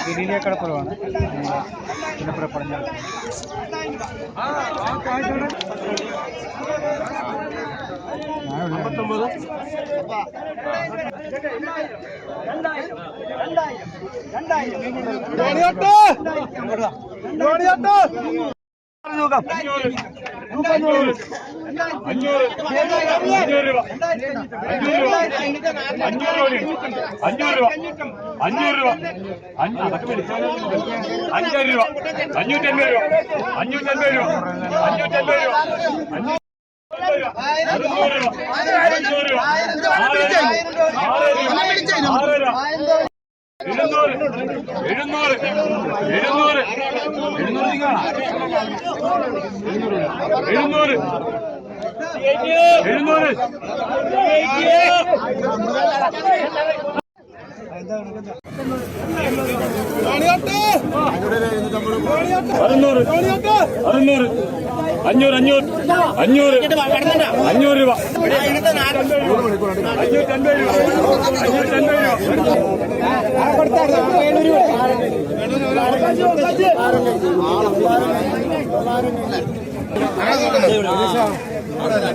ഗലീലിയ കടപ്പുറമാണ് ചിലപ്പുറ പറഞ്ഞ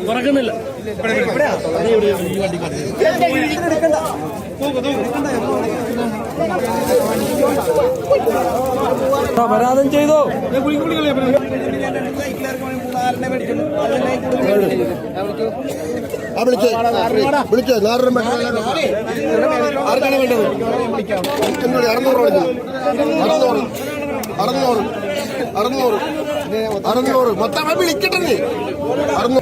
കുറക്കുന്നില്ല. പരാതം ചെയ്തോ വിളിച്ചോ 4 ആർക്കാണ് വേണ്ടത്? 600 മൊത്തം വിളിക്കട്ടെ. 600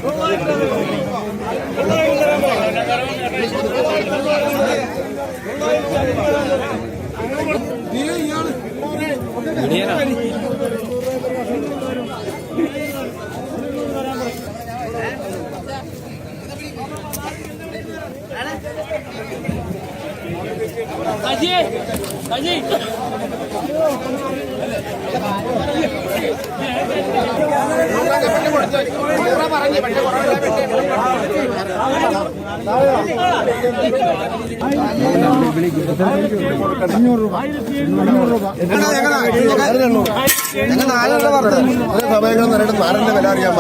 സമയങ്ങൾ നേരിട്ട് 4 വില അറിയാൻ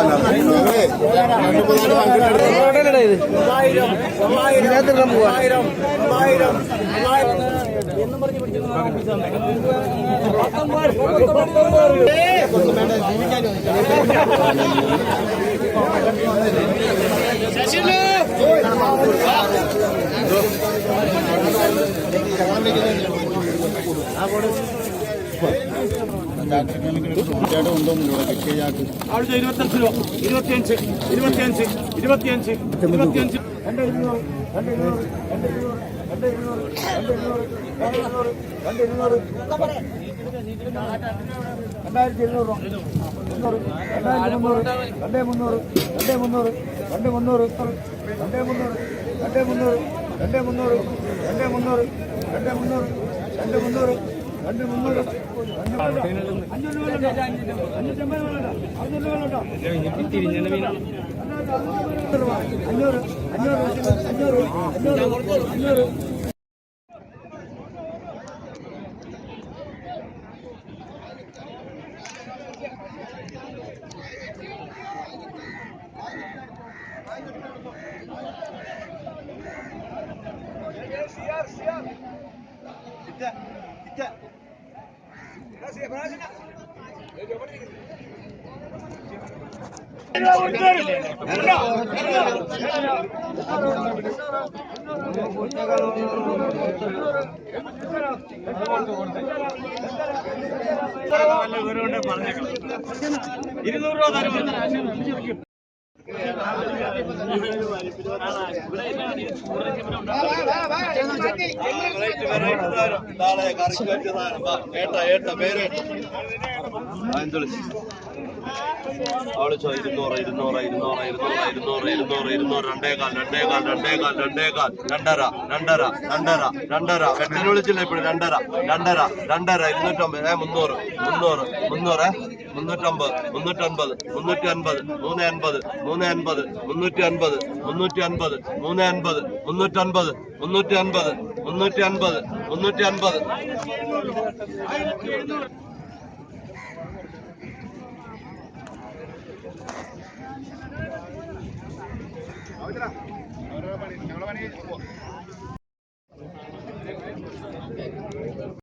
അവള് 200 200 200 200 200 200 രണ്ടേകാൽ രണ്ടേകാൽ രണ്ടേകാൽ രണ്ടേകാൽ രണ്ടര രണ്ടര രണ്ടര രണ്ടര വെട്ടന് വിളിച്ചില്ല ഇപ്പോഴും രണ്ടര രണ്ടര രണ്ടര 250 300 300 300 350 350 350 350 350 350 350 350 350 350 350 350 ഞങ്ങളെ പണി